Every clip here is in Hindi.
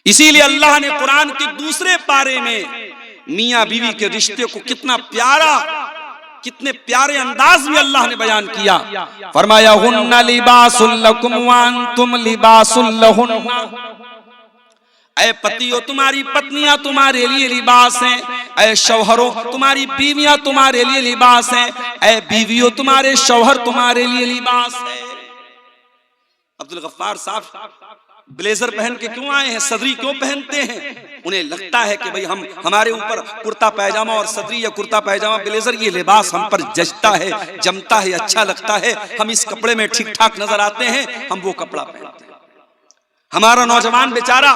इसीलिए अल्लाह ने कुरान के दूसरे पारे में मियां बीवी के रिश्ते को कितने प्यारे अंदाज में अल्लाह ने बयान किया। फरमाया हुन्ना लिबासुल लकुम व अंतुम लिबासुल लहुन्ना। ऐ पतियों तुम्हारी पत्नियां तुम्हारे लिए लिबास हैं, ऐ शौहरों तुम्हारी बीवियां तुम्हारे लिए लिबास हैं, ऐ बीवियों तुम्हारे शौहर तुम्हारे लिए लिबास है। अब्दुल गफ्फार साहब ब्लेजर पहन के क्यों आए हैं, सदरी क्यों पहनते हैं? उन्हें लगता है कि भाई हमारे ऊपर कुर्ता पैजामा और सदरी या कुर्ता पैजामा ब्लेजर ये लिबास हम पर जचता है, जमता है, अच्छा लगता है, हम इस कपड़े में ठीक ठाक नजर आते हैं, हम वो कपड़ा पहनते हैं। हमारा नौजवान बेचारा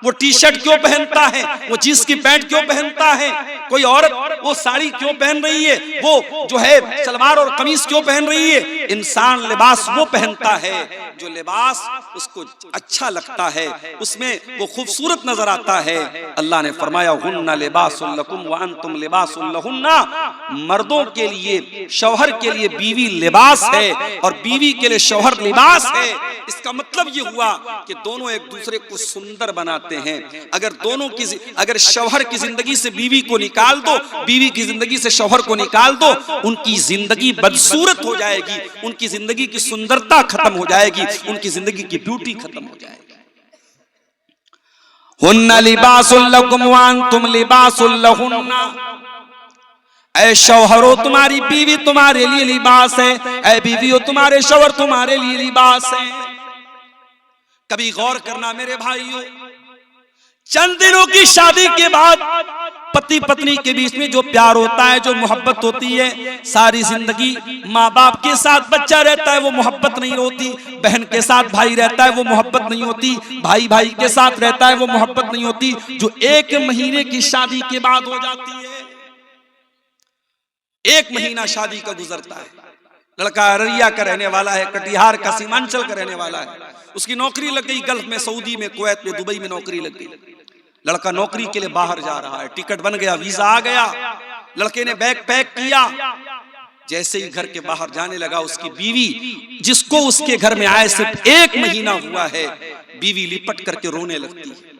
वो टी शर्ट क्यों पहनता है, वो जींस की पैंट क्यों पहनता है, कोई औरत वो साड़ी क्यों पहन रही है, वो जो है सलवार और कमीज क्यों पहन रही है? इंसान लिबास वो पहनता है जो लिबास उसको अच्छा लगता है, उसमें वो खूबसूरत नजर आता है। अल्लाह ने फरमाया हुन्ना लिबासुल लकुम व अंतुम लिबासुल लहुन्ना। मर्दों के लिए शौहर के लिए बीवी लिबास है और बीवी के लिए शौहर लिबास है। इसका मतलब ये हुआ कि दोनों एक दूसरे को सुंदर बनाते हैं। अगर शौहर की जिंदगी से बीवी को निकाल दो, बीवी की जिंदगी से शौहर को निकाल दो, उनकी जिंदगी बदसूरत हो जाएगी, उनकी जिंदगी की सुंदरता खत्म हो जाएगी, उनकी जिंदगी की ब्यूटी खत्म हो जाएगी। हुन्ना लिबासुल लकुम व अंतुम लिबासुल लहुन्ना। ऐ शौहरों तुम्हारी बीवी तुम्हारे लिए लिबास है, ऐ बीवियों तुम्हारे शौहर तुम्हारे लिए लिबास है। कभी गौर करना मेरे भाइयों, चंद दिनों की शादी के बाद पति पत्नी के बीच में जो प्यार होता है, जो मोहब्बत होती है, सारी जिंदगी माँ बाप के साथ बच्चा रहता है वो मोहब्बत नहीं होती, बहन के साथ भाई रहता है वो मोहब्बत नहीं होती, भाई भाई के साथ रहता है वो मोहब्बत नहीं होती, जो 1 महीने की शादी के बाद हो जाती है। 1 महीना शादी का गुजरता है, लड़का अररिया का रहने वाला है, कटिहार का सीमांचल का रहने वाला है, उसकी नौकरी लग गई गल्फ में, सऊदी में, कुवैत में, दुबई में नौकरी लग गई। लड़का नौकरी के लिए बाहर जा रहा है, टिकट बन गया, वीजा आ गया, लड़के ने बैग पैक किया। जैसे ही घर के बाहर जाने लगा, उसकी बीवी, जिसको उसके घर में आए सिर्फ 1 महीना हुआ है, बीवी लिपट करके रोने लगती है।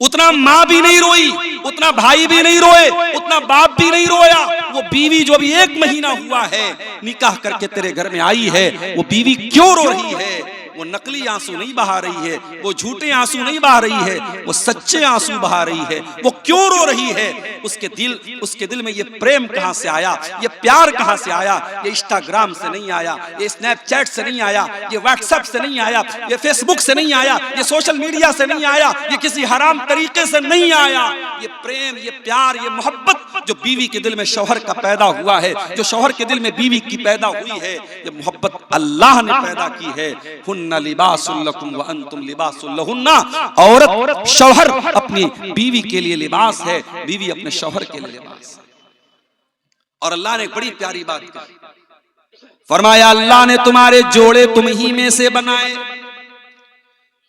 उतना माँ भी नहीं रोई, उतना भाई भी नहीं रोए, उतना बाप भी नहीं रोया। वो बीवी जो अभी 1 महीना हुआ है निकाह करके तेरे घर में आई है, वो बीवी क्यों रो रही है? वो नकली आंसू नहीं बहा रही है, वो झूठे आंसू नहीं बहा रही है, वो सच्चे आंसू बहा रही है। वो क्यों रो रही है? उसके दिल में ये प्रेम कहां से आया, ये प्यार कहां से आया? ये इंस्टाग्राम से नहीं आया, ये स्नैपचैट से नहीं आया, ये व्हाट्सएप से नहीं आया, ये फेसबुक से नहीं आया, ये सोशल मीडिया से नहीं आया, ये किसी हराम तरीके से नहीं आया। ये प्रेम, ये प्यार, ये मोहब्बत जो बीवी के दिल में शौहर का पैदा हुआ है, जो शौहर के दिल में बीवी की पैदा हुई है, ये मोहब्बत अल्लाह ने पैदा की है। हुन्ना लिबासुल लकुम व अंतुम लिबासुल लहुन्ना। औरत शौहर अपनी बीवी के लिए लिबास है, बीवी अपने शौहर के लिए लिबास है। और अल्लाह ने बड़ी प्यारी बात कही, फरमाया अल्लाह ने तुम्हारे जोड़े तुम ही में से बनाए।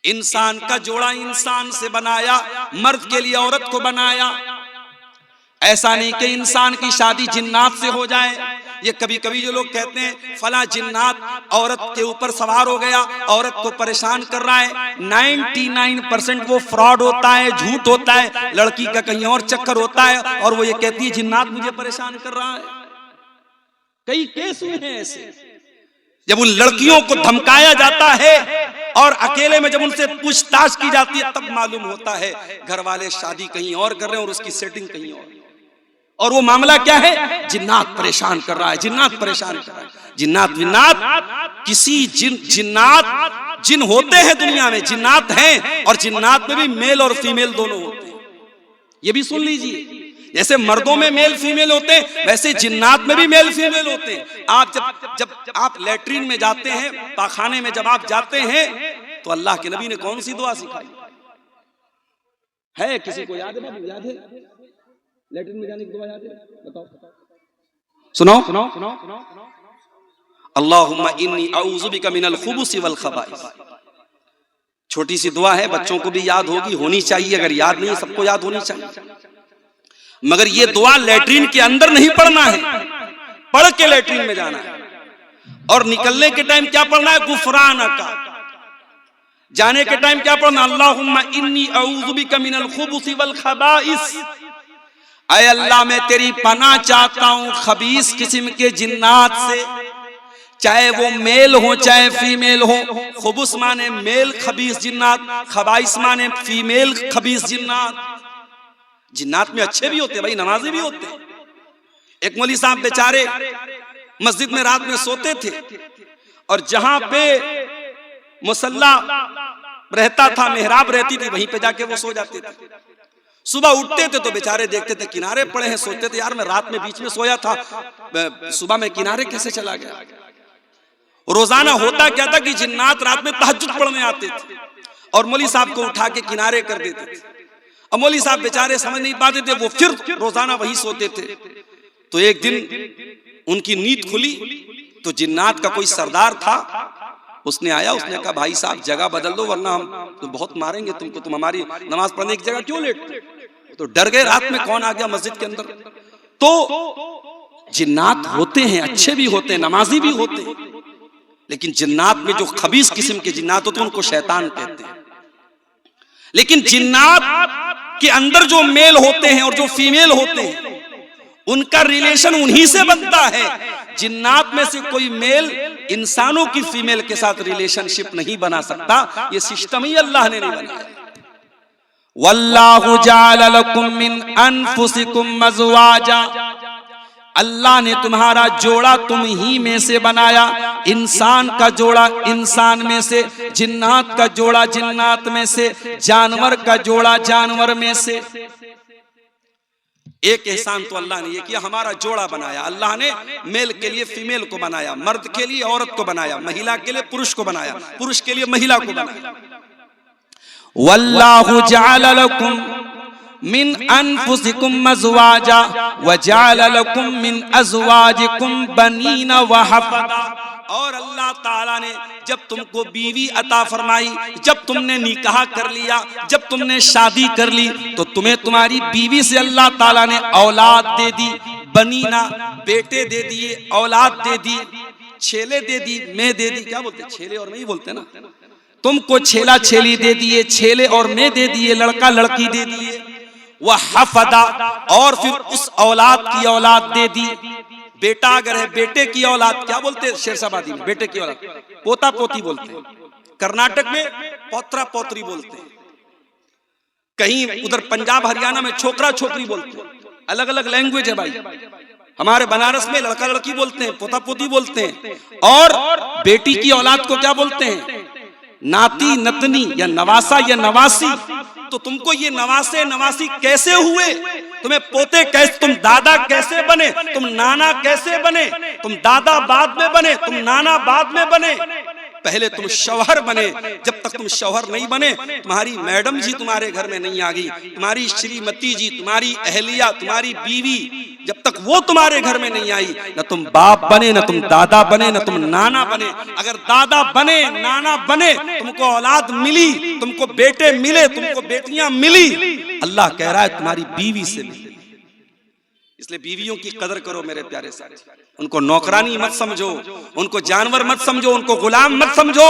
इंसान का जोड़ा इंसान से बनाया, मर्द के लिए औरत को बनाया। ऐसा नहीं कि इंसान की शादी जिन्नात से हो जाए। ये कभी कभी जो लोग कहते हैं फला जिन्नात औरत के ऊपर सवार हो गया, औरत को परेशान कर रहा है, 99% वो फ्रॉड होता है, झूठ होता है, लड़की का कहीं और चक्कर होता है और वो ये कहती है जिन्नात मुझे परेशान कर रहा है। कई केस हुए हैं ऐसे, जब उन लड़कियों को धमकाया जाता है और अकेले में जब उनसे पूछताछ की जाती है तब मालूम होता है घर वाले शादी कहीं और कर रहे हैं और उसकी सेटिंग कहीं और वो मामला क्या है? जिन्नात परेशान कर रहा है, जिन्नात परेशान कर रहा है। जिन्नात विन्नात किसी जिन होते हैं दुनिया में, जिन्नात हैं, और जिन्नात में भी मेल और फीमेल दोनों होते हैं। ये भी सुन लीजिए, जैसे मर्दों में मेल फीमेल होते हैं वैसे जिन्नात में भी मेल फीमेल होते हैं। आप जब आप लैट्रिन में जाते हैं, पाखाने में जब आप जाते हैं, तो अल्लाह के नबी ने कौन सी दुआ सिखाई है? किसी को याद है? बाबू याद है? लैट्रिन में जाने की दुआ याद है? बताओ, सुनाओ। अल्लाहुम्मा इन्नी अऊज़ु बिका मिनल खुबुसी वल खबाइस। छोटी सी दुआ है, बच्चों को भी याद होनी चाहिए। अगर याद नहीं, सबको याद होनी चाहिए। मगर ये दुआ लैट्रिन के अंदर नहीं पढ़ना है, पढ़ के लैट्रिन में जाना है। और निकलने के टाइम क्या पढ़ना है? गुफराना का। जाने के टाइम क्या पढ़ना, अल्लाहुम्मा इन्नी अऊज़ु बिका मिनल खुबुसी वल खबाइस, ऐ अल्लाह मैं तेरी पनाह चाहता हूँ खबीस किस्म के जिन्नात से, चाहे वो मेल हो चाहे फीमेल हो। खुबुस माने मेल खबीस जिन्नात, खबाइस माने फीमेल खबीस जिन्नात। जिन्नात में अच्छे भी होते भाई, नमाजी भी होते। एक मौलवी साहब बेचारे मस्जिद में रात में सोते थे और जहां पे मुसल्ला रहता था, मेहराब रहती थी, वहीं पे जाके वो सो जाते थे। सुबह उठते थे तो बेचारे देखते थे किनारे पड़े हैं, सोचते थे यार मैं रात में बीच में सोया था, सुबह में किनारे कैसे चला गया। रोजाना होता क्या था कि जिन्नात रात में तहज्जुद पढ़ने आते थे और मौलवी साहब को उठा के किनारे कर देते थे। अब मौलवी साहब बेचारे समझ नहीं पाते थे, वो फिर रोजाना वही सोते थे। तो एक दिन उनकी नींद खुली तो जिन्नात का कोई सरदार था, उसने आया, उसने कहा भाई साहब जगह बदल दो वरना हम तो बहुत मारेंगे तुमको, तुम हमारी नमाज पढ़ने की जगह क्यों लेटते। तो डर गए, रात में कौन आ गया मस्जिद के अंदर। तो जिन्नात होते हैं, अच्छे भी होते हैं, नमाजी भी होते हैं, लेकिन जिन्नात में जो खबीस किस्म के जिन्नात होते हैं उनको शैतान कहते हैं। लेकिन जिन्नात के अंदर जो मेल होते हैं और जो फीमेल होते हैं उनका रिलेशन उन्हीं से बनता है। जिन्नात में से कोई मेल इंसानों की फीमेल के साथ रिलेशनशिप नहीं बना सकता, ये सिस्टम ही अल्लाह ने नहीं बनाया। वल्लाहु जअल लकुम मिन अनफुसिकुम अज़वाजा, अल्लाह ने तुम्हारा जोड़ा तुम ही में से बनाया, इंसान का जोड़ा इंसान में से, जिन्नात का जोड़ा जिन्नात में से, जानवर का जोड़ा जानवर में से। एक एहसान तो अल्लाह ने ये किया, हमारा जोड़ा बनाया। अल्लाह ने मेल के लिए फीमेल को बनाया, मर्द के लिए औरत को बनाया, महिला के लिए पुरुष को बनाया, पुरुष के लिए महिला को बनाया। वल्लाहु जअल लकुम मिन अनफुसिकुम अज़वाजा व जअल लकुम मिन अज़वाजिकुम बनीना व हफ़दा, और अल्लाह ताला ने जब तुमको बीवी अता फरमाई, जब तुमने निकाह कर लिया, जब तुमने शादी कर ली, तो तुम्हें तुम्हारी बीवी से अल्लाह ताला ने औलाद दे दी, बनीना बेटे दे दिए, औलाद दे दी, छेले दे दी, मैं दे दी, क्या बोलते छेले और नहीं बोलते ना, तुमको छेला छेली दे दिए, छेले और मैं दे दिए, लड़का लड़की दे दिए। वह हफदा, और फिर उस औलाद की औलाद दे दी। बेटा अगर है, बेटे की औलाद क्या बोलते हैं शेरशाबादी में, बेटे की औलाद पोता पोती बोलते हैं, कर्नाटक में पौत्रा पौत्री बोलते हैं, कहीं उधर पंजाब हरियाणा में छोकरा छोकरी बोलते हैं, अलग अलग लैंग्वेज है भाई। हमारे बनारस में लड़का लड़की बोलते हैं, पोता पोती बोलते हैं, और बेटी की औलाद को क्या बोलते हैं, नाती नतनी या नवासा या नवासी। तो तुमको ये नवासे नवासी कैसे हुए, तुम्हें पोते कैसे, तुम दादा कैसे बने, तुम नाना कैसे बने, तुम दादा बाद में बने, तुम नाना बाद में बने, पहले तुम शौहर बने। जब तक तुम शौहर नहीं बने, तुम्हारी मैडम जी तुम्हारे घर में नहीं आ गई, तुम्हारी श्रीमती जी, तुम्हारी अहलिया, तुम्हारी बीवी, जब तक वो तुम्हारे घर में नहीं आई, न तुम बाप बने, न तुम दादा बने, न तुम नाना बने। अगर दादा बने, नाना बने, तुमको औलाद मिली, तुमको बेटे मिले, तुमको बेटियां मिली, अल्लाह कह रहा है तुम्हारी बीवी से मिली। इसलिए बीवियों की कदर करो मेरे प्यारे साथी, उनको नौकरानी मत समझो, उनको जानवर मत समझो, उनको गुलाम मत समझो।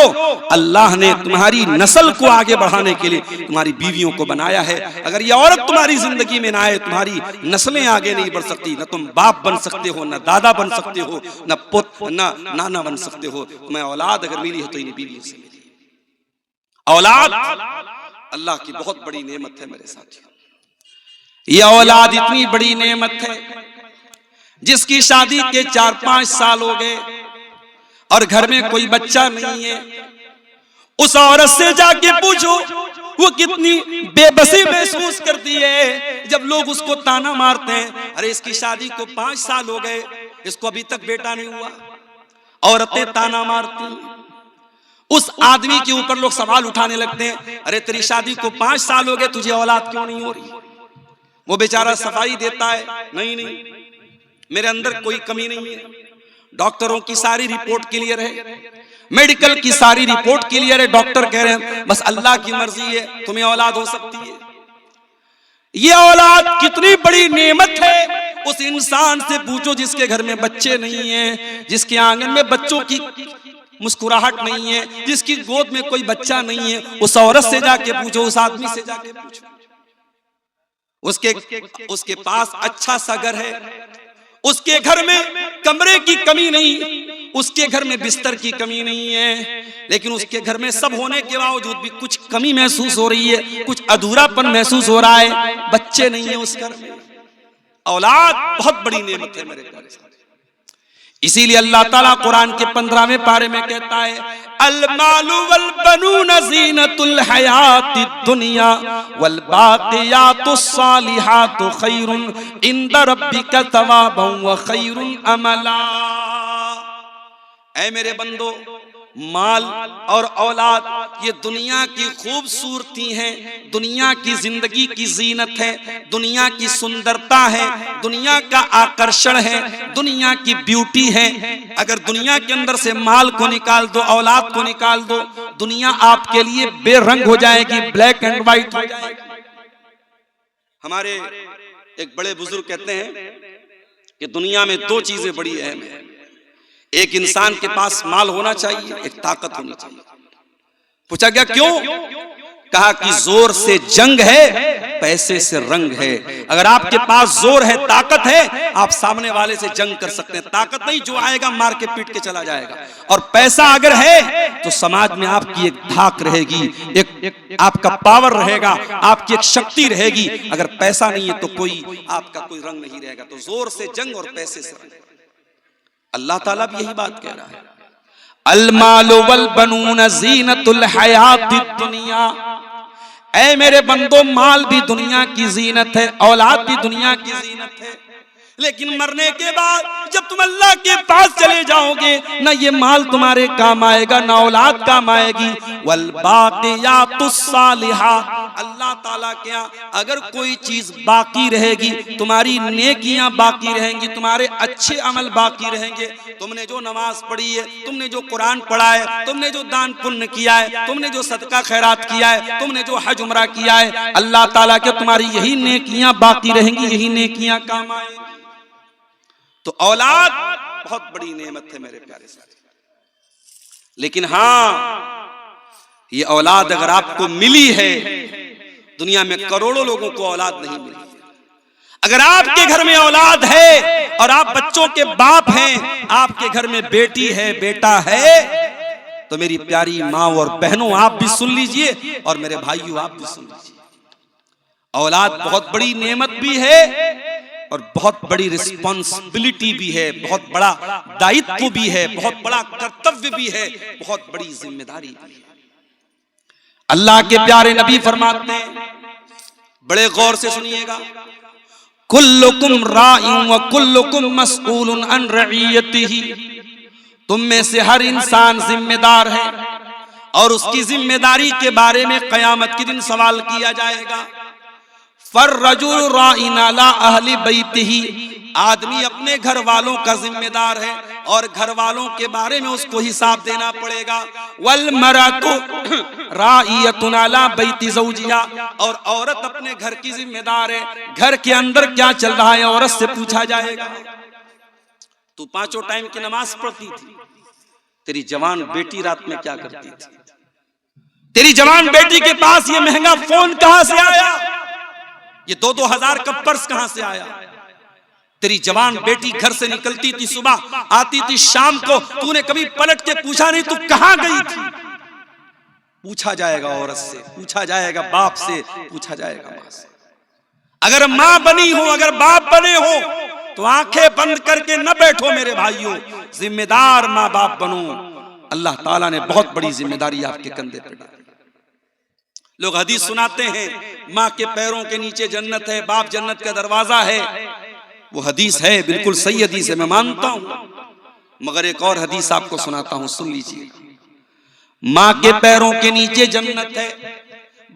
अल्लाह ने तुम्हारी नस्ल को आगे बढ़ाने के लिए तुम्हारी बीवियों को बनाया है। अगर ये औरत तुम्हारी जिंदगी में ना आए, तुम्हारी नस्लें आगे नहीं बढ़ सकती। न तुम बाप बन सकते हो, न दादा बन सकते हो, न पुत न नाना बन सकते हो। तुम्हें औलाद अगर मिली है तो इन्हीं बीवियों से मिली। औलाद अल्लाह की बहुत बड़ी नेमत है मेरे साथियों। यह औलाद इतनी बड़ी नेमत है जिसकी शादी के 4-5 साल हो गए और घर में कोई बच्चा नहीं है। उस औरत से जाके पूछो वो कितनी बेबसी महसूस करती है जब लोग उसको ताना मारते हैं, अरे इसकी शादी को 5 साल हो गए, इसको अभी तक बेटा नहीं हुआ। औरतें ताना मारती, उस आदमी के ऊपर लोग सवाल उठाने लगते हैं, अरे तेरी शादी को 5 साल हो गए, तुझे औलाद क्यों नहीं हो रही। वो बेचारा सफाई देता है, नहीं नहीं मेरे अंदर कोई कमी नहीं है, डॉक्टरों की सारी रिपोर्ट क्लियर है, मेडिकल की सारी रिपोर्ट क्लियर है, डॉक्टर कह रहे हैं बस अल्लाह की मर्जी है, तुम्हें औलाद हो सकती है। ये औलाद कितनी बड़ी नेमत है। उस इंसान से पूछो जिसके घर में बच्चे नहीं हैं, जिसके आंगन में बच्चों की मुस्कुराहट नहीं है, जिसकी गोद में कोई बच्चा नहीं है, उस औरत से जाके पूछो, उस आदमी से जाके पूछो। उसके पास अच्छा सा घर है, उसके घर में कमरे की कमी नहीं, उसके घर में बिस्तर की कमी नहीं है, लेकिन उसके घर में सब होने के बावजूद भी कुछ कमी महसूस हो रही है, कुछ अधूरापन महसूस हो रहा है। बच्चे नहीं है उस घर में। औलाद बहुत बड़ी नेमत है मेरे प्यारे साथी। इसीलिए अल्लाह ताला कुरान के 15वें पारे में कहता है, अल मालु वल बनून ज़ीनतुल हयातिद दुनिया वल बाक़ियातुस सालिहातु खैरुन इंदा रब्बिका तवाबन व खैरुन अमला। ऐ मेरे बंदो, माल और औलाद ये दुनिया की खूबसूरती है, दुनिया की जिंदगी की जीनत है, दुनिया की सुंदरता है, दुनिया का आकर्षण है, दुनिया की ब्यूटी है। अगर दुनिया के अंदर से माल को निकाल दो, औलाद को निकाल दो, दुनिया आपके लिए बेरंग हो जाएगी, ब्लैक एंड व्हाइट हो जाएगी। हमारे एक बड़े बुजुर्ग कहते हैं कि दुनिया में दो चीजें बड़ी अहम है, एक इंसान के पास माल होना चाहिए, एक ताकत होनी चाहिए। पूछा गया क्यों? कहा कि जोर से जंग है, पैसे से रंग है। अगर आपके पास जोर है, ताकत है, आप सामने वाले से जंग कर सकते हैं। ताकत नहीं, जो आएगा मार के पीट के चला जाएगा। और पैसा अगर है तो समाज में आपकी एक धाक रहेगी, एक आपका पावर रहेगा, आपकी एक शक्ति रहेगी। अगर पैसा नहीं है तो कोई आपका कोई रंग नहीं रहेगा। तो जोर से जंग और पैसे से रंग। अल्लाह ताला भी यही बात कह रहा है, अल मालु वल बनून ज़ीनतुल हयातिद दुनिया। ऐ मेरे बंदो, माल भी दुनिया की जीनत है, औलाद भी दुनिया की जीनत है, लेकिन मरने के बाद जब तुम अल्लाह के पास चले जाओगे, ना ये माल तुम्हारे काम आएगा, ना औलाद काम आएगी। वल बाक़ियातुस सालिहात, अल्लाह ताला के यहाँ अगर कोई चीज बाकी रहेगी, तुम्हारी नेकियां बाकी रहेंगी, तुम्हारे अच्छे अमल बाकी रहेंगे। तुमने जो नमाज पढ़ी है, तुमने जो कुरान पढ़ा है, तुमने जो दान पुण्य किया है, तुमने जो सदका खैरात किया है, तुमने जो हज उमरा किया है, अल्लाह ताला के तुम्हारी यही नेकियां बाकी रहेंगी, यही नेकियां काम आएंगी। तो औलाद बहुत बड़ी नेमत है मेरे प्यारे साथी। लेकिन हाँ, ये औलाद अगर आपको मिली है, दुनिया में करोड़ों लोगों को औलाद नहीं मिली। अगर आपके घर में औलाद है और आप बच्चों के बाप हैं, आपके घर में बेटी है, बेटा है, तो मेरी प्यारी माँ और बहनों, आप भी सुन लीजिए, और मेरे भाइयों आप भी सुन लीजिए। औलाद बहुत बड़ी नेमत भी है और बहुत बड़ी रिस्पॉन्सिबिलिटी भी है, बहुत बड़ा दायित्व भी है, बहुत बड़ा कर्तव्य भी है, बहुत बड़ी जिम्मेदारी भी है। अल्लाह के प्यारे नबी फरमाते हैं, बड़े गौर से सुनिएगा, कुल्लुकुम राइउन व कुल्लुकुम मसऊलुन अन रइयतिही। तुम में से हर इंसान जिम्मेदार है और उसकी जिम्मेदारी के बारे में कयामत के दिन सवाल किया जाएगा। फर्रजुल राइन अला अहली बैतिही, आदमी अपने घर वालों का जिम्मेदार है और घर वालों के बारे में उसको हिसाब देना पड़ेगा। वल मरातु राइयतुन अला बैति ज़ौजिहा, और औरत अपने घर की जिम्मेदार है, घर के अंदर क्या चल रहा है औरत से पूछा जाएगा। तू पांचों टाइम की नमाज पढ़ती थी, तेरी जवान बेटी रात में क्या करती थी? तेरी जवान बेटी के पास ये महंगा फोन कहां से आया? ये 2-2 हजार का पर्स कहां से आया? तेरी जवान बेटी घर से निकलती थी, सुबह आती थी, शाम को तूने कभी पलट के पूछा नहीं तू कहां गई थी? पूछा जाएगा औरत से, पूछा जाएगा बाप से, पूछा जाएगा मां से। अगर मां बनी हो, अगर बाप बने हो, तो आंखें बंद करके न बैठो मेरे भाइयों, जिम्मेदार मां बाप बनो। अल्लाह ताला ने बहुत बड़ी जिम्मेदारी आपके कंधे पर डाली। लोग हदीस सुनाते हैं, माँ के पैरों के नीचे जन्नत है, बाप जन्नत का दरवाजा है। वो हदीस है, बिल्कुल सही हदीस है, मैं मानता हूं, मगर एक और हदीस आपको सुनाता हूं, सुन लीजिए। माँ के पैरों के नीचे जन्नत है,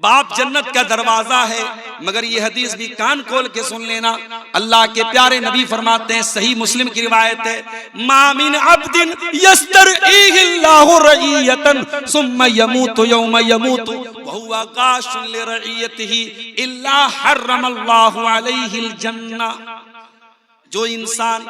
बाप जन्नत का दरवाजा है, मगर ये हदीस भी कान खोल के सुन लेना। अल्लाह के प्यारे नबी फरमाते हैं, सही मुस्लिम की रिवायत है, मा मिन अब्दिन यस्तरईहिल्लाहु रईयतन सुम्मा यमूतु यौमा यमूतु व हुवा गाशुन लिरईयतिही इल्ला हर्रमल्लाहु अलैहिल जन्नह। जो इंसान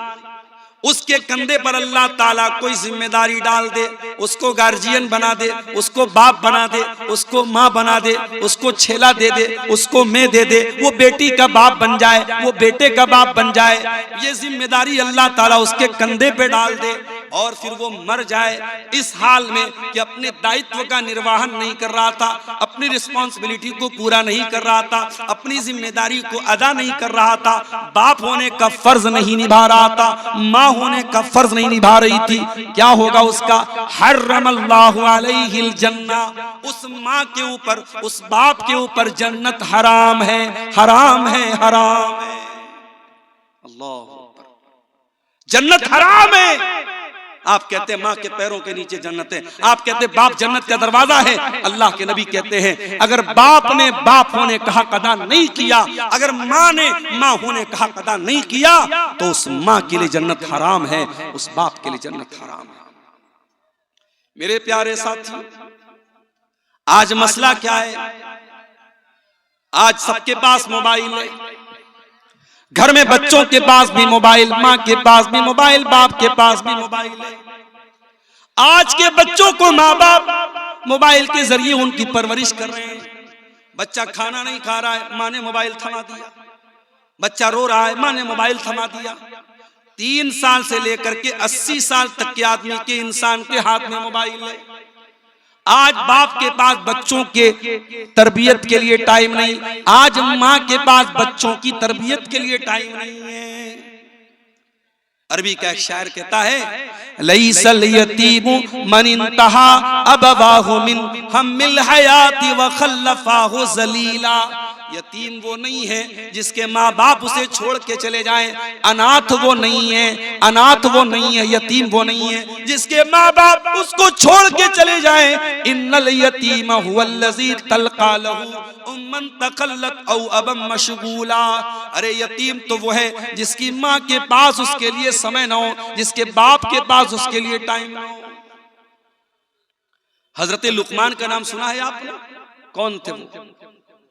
उसके कंधे पर अल्लाह ताला कोई जिम्मेदारी डाल दे, उसको गार्जियन बना दे, उसको बाप बना दे, उसको माँ बना दे, उसको छेला दे दे, उसको मैं दे दे, वो बेटी का बाप बन जाए, वो बेटे का बाप बन जाए, ये जिम्मेदारी अल्लाह ताला उसके कंधे पे डाल दे और फिर वो मर जाए इस हाल में कि अपने दायित्व का निर्वहन नहीं कर रहा था, अपनी रिस्पॉन्सिबिलिटी को पूरा नहीं कर रहा था, अपनी जिम्मेदारी को अदा नहीं कर रहा था, बाप होने का फर्ज नहीं निभा रहा था, माँ होने का फर्ज नहीं निभा रही थी, क्या होगा उसका? हर्रमल्लाहु अलैहिल जन्ना, उस माँ के ऊपर, उस बाप के ऊपर जन्नत हराम है, हराम है, हराम है। अल्लाह, जन्नत हराम है। आप कहते हैं माँ के पैरों के नीचे जन्नत है, आप कहते हैं बाप जन्नत का दरवाजा है। अल्लाह के नबी कहते हैं अगर बाप ने बाप होने का हक अदा नहीं किया, अगर माँ ने माँ होने का हक अदा नहीं किया, तो उस माँ के लिए जन्नत हराम है, उस बाप के लिए जन्नत हराम है। मेरे प्यारे साथी, आज मसला क्या है? आज सबके पास मोबाइल है, घर में बच्चों के पास भी मोबाइल, माँ के पास भी मोबाइल, बाप के पास भी मोबाइल है। आज के बच्चों को माँ बाप मोबाइल के जरिए उनकी परवरिश कर रहे हैं। बच्चा खाना नहीं खा रहा है, माँ ने मोबाइल थमा दिया, बच्चा रो रहा है, माँ ने मोबाइल थमा दिया। 3 साल से लेकर के 80 साल तक के आदमी के, इंसान के हाथ में मोबाइल है। आज बाप के पास बच्चों के तरबियत के लिए टाइम नहीं, आज माँ के पास बच्चों की तरबियत के लिए टाइम नहीं है। अरबी का एक शायर कहता है, लैसल यतीमु मन इंतहा अबवाहु मिन हम्मिल हयाती व खल्लफाहु जलीला। यतीम वो नहीं है जिसके माँ बाप उसे छोड़ के चले जाएं, अनाथ वो नहीं है, अनाथ वो नहीं है, यतीम वो नहीं है जिसके माँ बाप उसको छोड़ के चले जाएं। इन्नल यतीम हुवल्लज़ी तल्का लहू उम्मन तकल्लत औ अबम मशगूला। अरे यतीम तो वो है जिसकी माँ के पास उसके लिए समय न हो, जिसके बाप के पास उसके लिए टाइम न हो। हजरत लुकमान का नाम सुना है आपने? कौन थे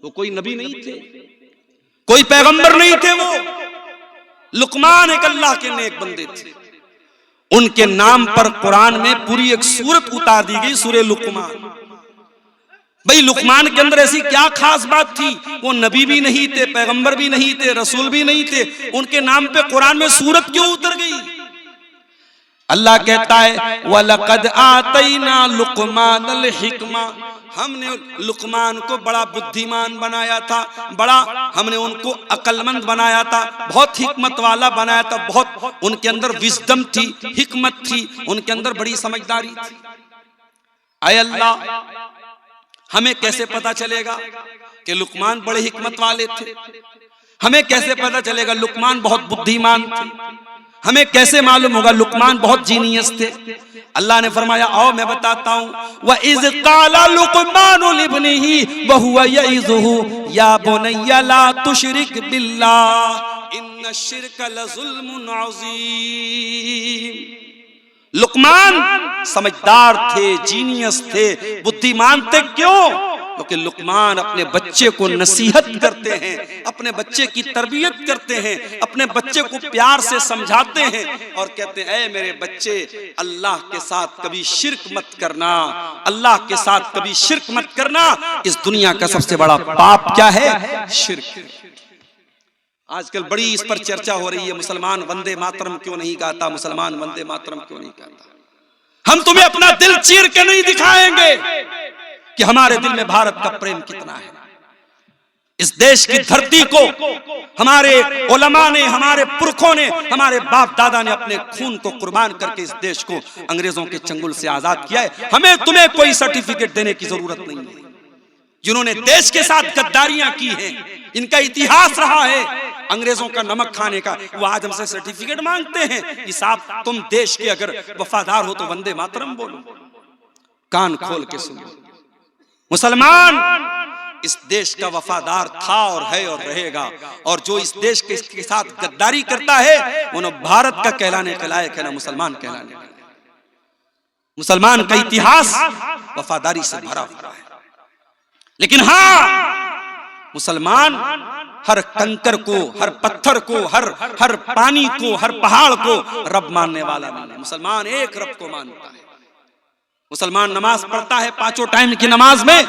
वो कोई नबी नहीं थे, कोई पैगंबर नहीं थे, वो लुकमान एक अल्लाह के नेक बंदे थे। उनके नाम पर कुरान में पूरी एक सूरत उतार दी गई, सूरे लुकमान। भाई लुकमान के अंदर ऐसी क्या खास बात थी? वो नबी भी नहीं थे, पैगंबर भी नहीं थे, रसूल भी नहीं थे, उनके नाम पे कुरान में सूरत क्यों उतर गई? अल्लाह कहता है वलक़द आतैना लुकमानल हिकमा, हमने लुकमान को बड़ा बुद्धिमान बनाया था, बड़ा हमने उनको अक्लमंद बनाया था, बहुत हिकमत वाला बनाया था, बहुत उनके अंदर विजडम थी, हिकमत थी, उनके अंदर बड़ी समझदारी थी। आय अल्लाह, हमें कैसे पता चलेगा कि लुकमान बड़े हिकमत वाले थे? हमें कैसे पता चलेगा लुकमान बहुत बुद्धिमान थे? हमें कैसे मालूम होगा लुकमान बहुत जीनियस थे? अल्लाह ने फरमाया, आओ मैं बताता हूँ, व इज़ क़ाला लुक़मानु लिब्निही व हुवा यइज़ुहु या बुनय्या ला तुशरिक बिल्लाह इन्नश्शिर्क लज़ुल्मुन अज़ीम। लुकमान समझदार थे, जीनियस थे, बुद्धिमान थे। क्यों? क्योंकि लुकमान अपने बच्चे को नसीहत करते हैं, अपने बच्चे की तरबियत करते हैं, अपने बच्चे को प्यार से समझाते हैं और कहते हैं, ऐ मेरे बच्चे, अल्लाह के साथ कभी शिर्क मत करना, अल्लाह के साथ कभी शिर्क मत करना। इस दुनिया का सबसे बड़ा पाप क्या है? शिर्क। आजकल बड़ी इस पर चर्चा हो रही है, मुसलमान वंदे मातरम क्यों नहीं गाता, मुसलमान वंदे मातरम क्यों नहीं गाता। हम तुम्हें अपना दिल चीर के नहीं दिखाएंगे कि हमारे दिल में भारत का प्रेम कितना है। इस देश की धरती को हमारे उलमा ने, हमारे पुरखों ने, हमारे बाप दादा ने अपने खून को कुर्बान करके इस देश को अंग्रेजों के चंगुल से आजाद किया है। हमें तुम्हें कोई सर्टिफिकेट देने की जरूरत नहीं है। जिन्होंने देश के साथ गद्दारियां की हैं, इनका इतिहास रहा है अंग्रेजों का नमक खाने का, वो आज हमसे सर्टिफिकेट मांगते हैं कि साहब तुम देश के अगर वफादार हो तो वंदे मातरम बोलो। कान खोल के सुनो, मुसलमान इस देश का वफादार था और है और रहेगा, और जो इस देश के साथ गद्दारी करता है वो न भारत का कहलाने के लायक है, न मुसलमान कहलाने का। मुसलमान का इतिहास वफादारी से भरा हुआ है। लेकिन हाँ, मुसलमान हर कंकर को, हर पत्थर को, हर पानी को, हर पहाड़ को रब मानने वाला नहीं है। मुसलमान एक रब को मानता है। मुसलमान नमाज पढ़ता है, 5 टाइम की नमाज में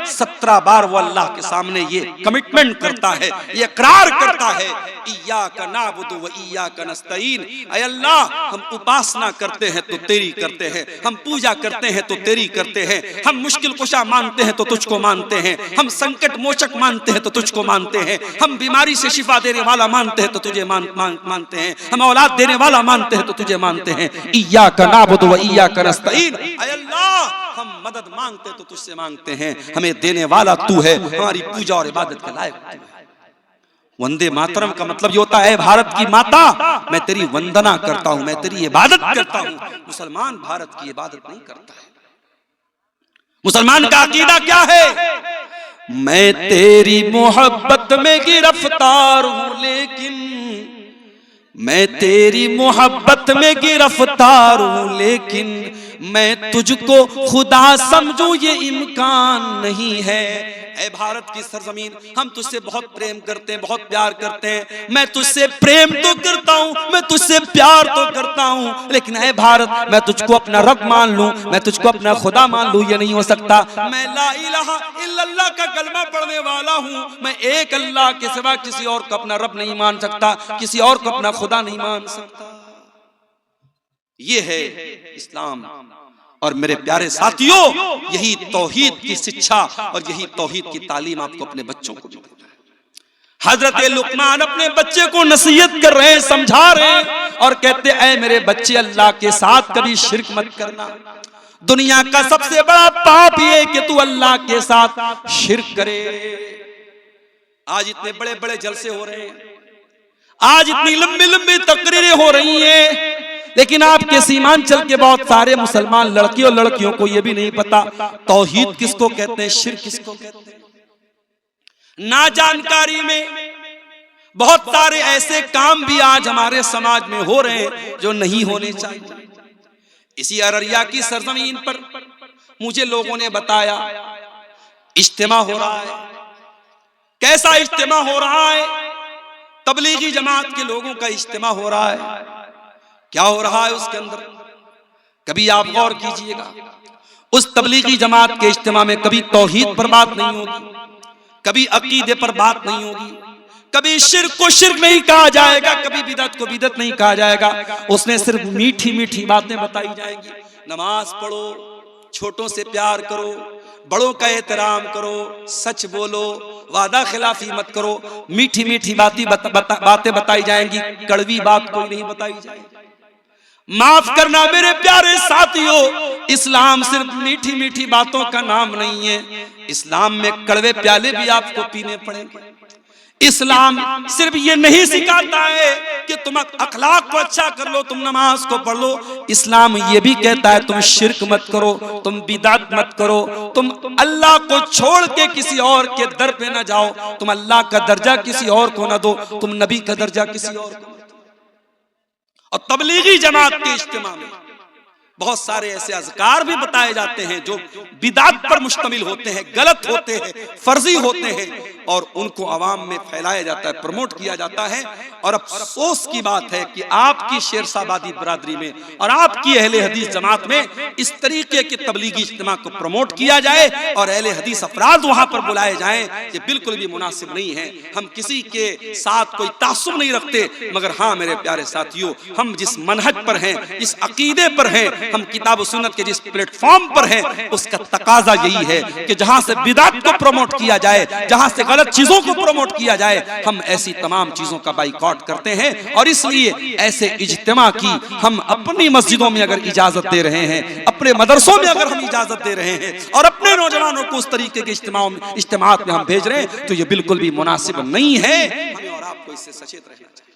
17 बार वो अल्लाह के सामने ये कमिटमेंट करता है, ये इकरार करता है, इय्याका नअबुदु व इय्याका नस्तईन। ऐ अल्लाह, हम उपासना करते हैं तो तेरी करते हैं, हम पूजा करते हैं तो तेरी करते हैं, हम मुश्किल कुशा मानते हैं तो तुझको मानते हैं, हम संकट मोचक मानते हैं तो तुझको मानते हैं, हम बीमारी से शिफा देने वाला मानते हैं तो तुझे मानते हैं, हम औलाद देने वाला मानते हैं तो तुझे मानते हैं। इय्याका नअबुदु व इय्याका नस्तईन। ऐ अल्लाह, हम मदद मांगते तो तुझसे मांगते हैं, हमें देने वाला तू है, हमारी पूजा और इबादत के लायक तू है। वंदे मातरम का मतलब ये होता है, भारत की माता मैं तेरी वंदना करता हूं, मैं तेरी इबादत करता हूं। मुसलमान भारत की इबादत नहीं करता है। मुसलमान का अकीदा क्या है? मैं तेरी मोहब्बत में गिरफ्तार हूं, लेकिन मैं तेरी मोहब्बत में गिरफ्तार हूं, लेकिन मैं तुझको खुदा समझूं ये इम्कान नहीं है। ऐ भारत की सरजमीन, हम तुझसे बहुत प्रेम करते हैं, बहुत प्यार करते हैं। मैं तुझसे प्रेम तो करता हूं, मैं तुझसे प्यार तो करता हूं, लेकिन ऐ भारत, मैं तुझको अपना रब मान लूं, मैं तुझको अपना खुदा मान लूं, ये नहीं हो सकता। मैं ला इलाहा इल्लल्लाह का कलमा पढ़ने वाला हूं, मैं एक अल्लाह के सिवा किसी और को अपना रब नहीं मान सकता, किसी और को अपना खुदा नहीं मान सकता। ये है इस्लाम। और मेरे प्यारे साथियों, यही तौहीद की शिक्षा और यही तौहीद की तालीम आपको अपने बच्चों को देना है। हजरत लुकमान अपने बच्चे को नसीहत कर रहे हैं, समझा रहे हैं और कहते हैं, ऐ मेरे बच्चे, अल्लाह के साथ कभी शिर्क मत करना। दुनिया का सबसे बड़ा पाप ये कि तू अल्लाह के साथ शिर्क करे। आज इतने बड़े बड़े जलसे हो रहे हैं, आज इतनी लंबी लंबी तकरीरें हो रही हैं, लेकिन आपके सीमांचल के बहुत सारे मुसलमान लड़के और लड़कियों को यह भी नहीं पता तौहीद किसको कहते हैं, शिर्क किसको कहते हैं। ना जानकारी में बहुत सारे ऐसे काम भी आज हमारे समाज में हो रहे हैं जो नहीं होने चाहिए। इसी अररिया की सरजमीन पर मुझे लोगों ने बताया इज्तिमा हो रहा है। कैसा इज्तिमा हो रहा है? तबलीगी जमात के लोगों का इज्तिमा हो रहा है। क्या हो रहा है उसके अंदर? कभी आप गौर कीजिएगा, उस तबलीगी जमात के इज्तिमा में कभी तौहीद पर बात नहीं होगी, कभी अकीदे पर बात नहीं होगी, कभी शिर्क को शिर्क नहीं कहा जाएगा, कभी बिदअत को बिदअत नहीं कहा जाएगा। उसमें सिर्फ मीठी मीठी बातें बताई जाएंगी। नमाज पढ़ो, छोटों से प्यार करो, बड़ों का एहतराम करो, सच बोलो, वादा खिलाफी मत करो। मीठी मीठी बातें बताई जाएंगी, कड़वी बात कोई नहीं बताई जाएगी। माफ करना मेरे प्यारे साथियों, इस्लाम सिर्फ मीठी मीठी बातों का नाम नहीं है। इस्लाम में कड़वे प्याले भी आपको पीने पड़ेंगे। इस्लाम सिर्फ ये नहीं सिखाता है कि तुम अखलाक को अच्छा कर लो, तुम नमाज को पढ़ लो। इस्लाम ये भी कहता है तुम शिर्क मत करो, तुम बिदअत मत करो, तुम अल्लाह को छोड़ के किसी और के दर पे ना जाओ, तुम अल्लाह का दर्जा किसी और को ना दो, तुम नबी का दर्जा किसी और को। और तबलीगी जमात के इज्तिमा में बहुत सारे ऐसे अज़कार भी बताए जाते हैं जो बिदअत पर मुश्तमिल होते हैं, गलत होते हैं, फर्जी होते हैं, और उनको अवाम में फैलाया जाता है, प्रमोट किया जाता है। और अफसोस की बात है कि आपकी शेरशाबादी बरादरी में और आपकी अहले हदीस जमात में इस तरीके के तबलीगी इज्तिमा को प्रमोट किया जाए और अहले हदीस अफराद वहां पर बुलाए जाएं, ये बिल्कुल भी मुनासिब नहीं है। हम किसी के साथ कोई तासुब नहीं रखते, मगर हाँ मेरे प्यारे साथियों, हम जिस मनहज पर हैं, इस अकीदे पर हैं, हम किताब और सुन्नत के जिस प्लेटफॉर्म पर हैं, उसका तकाजा यही है कि जहां से बिदअत को प्रमोट किया जाए, जहां से गलत चीजों को प्रमोट किया जाए, हम ऐसी तमाम चीजों का बाइकॉट करते हैं। और इसलिए ऐसे इज्तिमा की हम अपनी मस्जिदों में अगर इजाजत दे रहे हैं, अपने मदरसों में अगर हम इजाजत दे रहे हैं और अपने नौजवानों को उस तरीके के इज्तिमात में हम भेज रहे हैं, तो ये बिल्कुल भी मुनासिब नहीं है। हमें और आपको इससे सचेत रहना चाहिए।